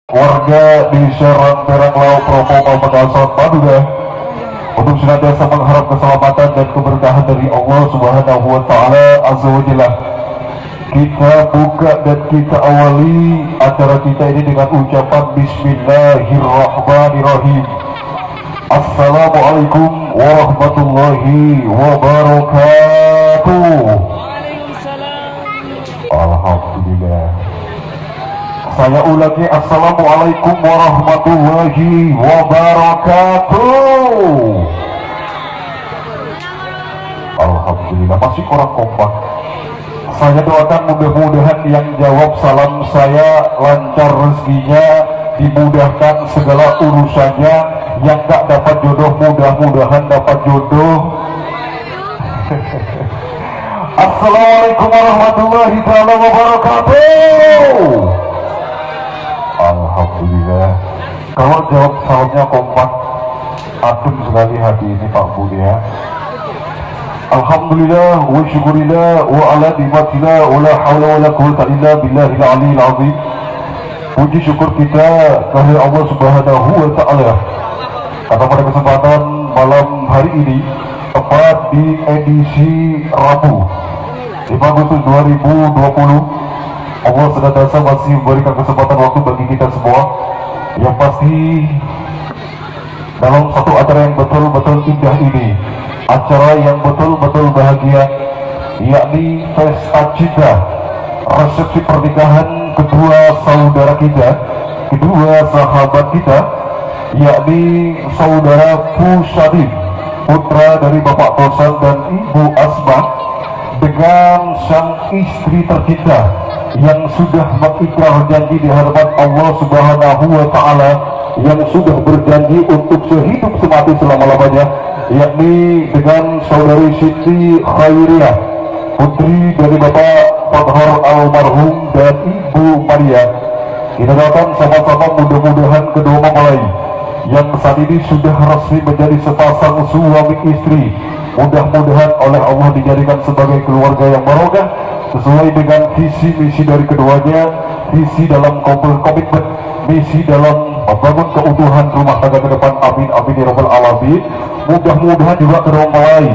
warga di Serang Perang Laut Propo Pamekasan Madura untuk senantiasa mengharap keselamatan dan keberkahan dari Allah Subhanahu wa Ta'ala Azza wa Jalla. Kita buka dan kita awali acara kita ini dengan ucapan Bismillahirrahmanirrahim. Assalamualaikum warahmatullahi wabarakatuh. Alhamdulillah. Saya ulangi, Assalamualaikum warahmatullahi wabarakatuh. Alhamdulillah, masih orang kompak. Saya doakan mudah-mudahan yang jawab salam saya lancar rezekinya, dimudahkan segala urusannya. Yang tak dapat jodoh mudah-mudahan dapat jodoh. Assalamualaikum warahmatullahi wabarakatuh. Alhamdulillah. Kalau jawab salamnya kompak, adem sekali hati ini Pak Budi ya. Alhamdulillah wa syukurillah wa ala nikmatillah wa la hawla wa la quwwata illa billahil aliyyil azim. Puji syukur kita kepada Allah Subhanahu wa Ta'ala. Karena pada kesempatan malam hari ini, tepat di edisi Rabu 5 Agustus 2020, Allah senantiasa masih memberikan kesempatan waktu bagi kita semua. Yang pasti dalam satu acara yang betul-betul indah ini, acara yang betul-betul bahagia, yakni pesta cinta, resepsi pernikahan kedua saudara kita, kedua sahabat kita, yakni saudara Pusadin, putra dari Bapak Tosan dan Ibu Asma, dengan sang istri tercinta yang sudah mengikrar janji di hadapan Allah Subhanahu wa Ta'ala, yang sudah berjanji untuk sehidup semati selama-lamanya, yakni dengan saudari Siti Khairiyah, putri dari Bapak Fathar almarhum dan Ibu Maria. Kita doakan sama-sama mudah-mudahan kedua mempelai yang saat ini sudah resmi menjadi sepasang suami istri, mudah-mudahan oleh Allah dijadikan sebagai keluarga yang barokah sesuai dengan visi misi dari keduanya, visi dalam komitmen, misi dalam membangun keutuhan rumah tangga ke depan. Amin amin ya rabbal alamin. Mudah-mudahan juga kedua mempelai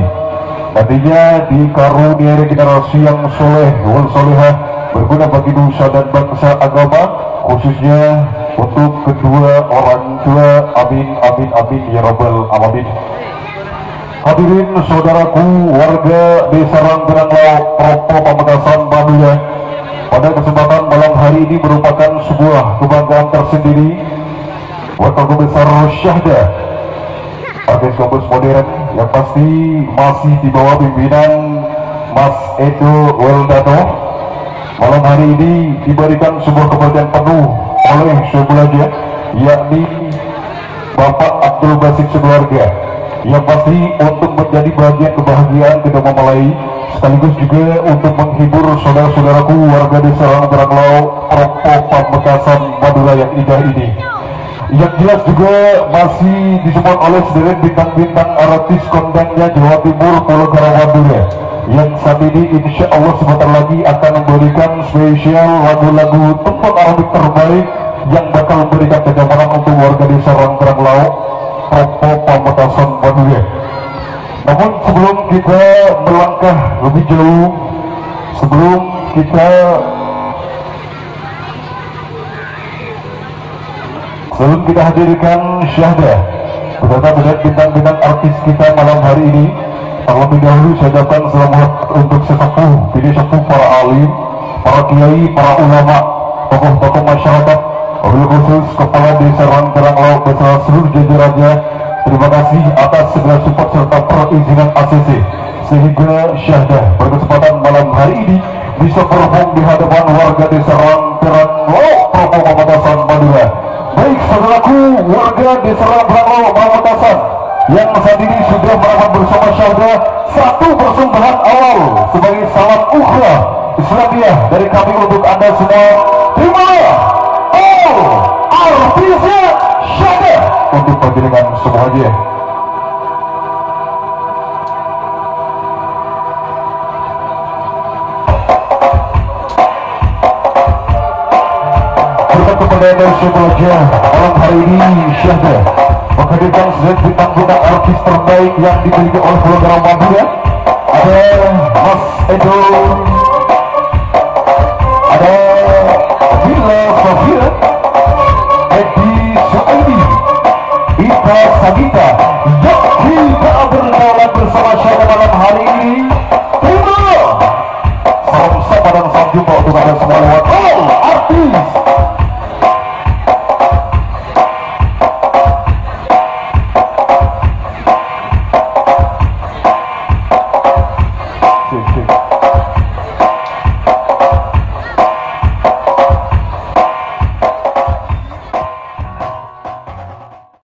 nantinya dikaruniai generasi yang soleh wal solehah, berguna bagi nusa dan bangsa agama, khususnya untuk kedua orang tua. Amin amin amin ya rabbal alamin. Hadirin saudaraku warga Desa Ranggerang Laut Propo Pamekasan Madura, pada kesempatan malam hari ini merupakan sebuah kebanggaan tersendiri buat keluarga besar Syahda Parkes Kampus Modern yang pasti masih di bawah pimpinan Mas Edo Weldano. Malam hari ini diberikan sebuah kepercayaan penuh oleh sebelahnya, yakni Bapak Abdul Basit sekeluarga, yang pasti untuk menjadi bagian kebahagiaan kedua mempelai, sekaligus juga untuk menghibur saudara-saudaraku warga Desa Ranggerang Laut Propo Pamekasan Madura yang indah ini. Yang jelas juga masih disupport oleh sederet bintang-bintang artis kondangnya Jawa Timur Pulau Madura, yang saat ini insya Allah sebentar lagi akan memberikan spesial lagu-lagu tempat Arabik terbaik yang bakal memberikan kenyamanan untuk warga Desa Ranggerang Laut Propo Pamekasan Madura. Namun sebelum kita melangkah lebih jauh, sebelum kita hadirkan syahdah beserta dengan bintang-bintang artis kita malam hari ini, terlebih dahulu saya ucapkan selamat untuk sesepuh, jadi sepuh para alim, para kiai, para ulama, tokoh-tokoh masyarakat, wabil khusus Kepala Desa Ranggerang Laut beserta seluruh jajarannya. Terima kasih atas segala support serta perizinan ACC, sehingga syahdah berkesempatan malam hari ini bisa perform di hadapan warga Desa Ranggerang Laut Propo Pamekasan Madura. Baik saudaraku warga Desa Ranggerang Laut Pamekasan yang saat ini sudah merapat bersama syahdah satu persembahan awal sebagai salam ukhra Islamiyah dari kami untuk anda semua. Terima all artisnya syahdah untuk panjenengan semuanya. Berkat kepada spesial belajar malam hari ini Syahda menghadirkan set bintang bintang artis terbaik yang dimiliki oleh Pulau Madura. Ada Mas Edo, ada Villa Sofia, Edi Suaidi, Ita Sagita, yang kita berdaulat bersama Syahda malam hari ini. Terima salam sapa dan salam jumpa untuk anda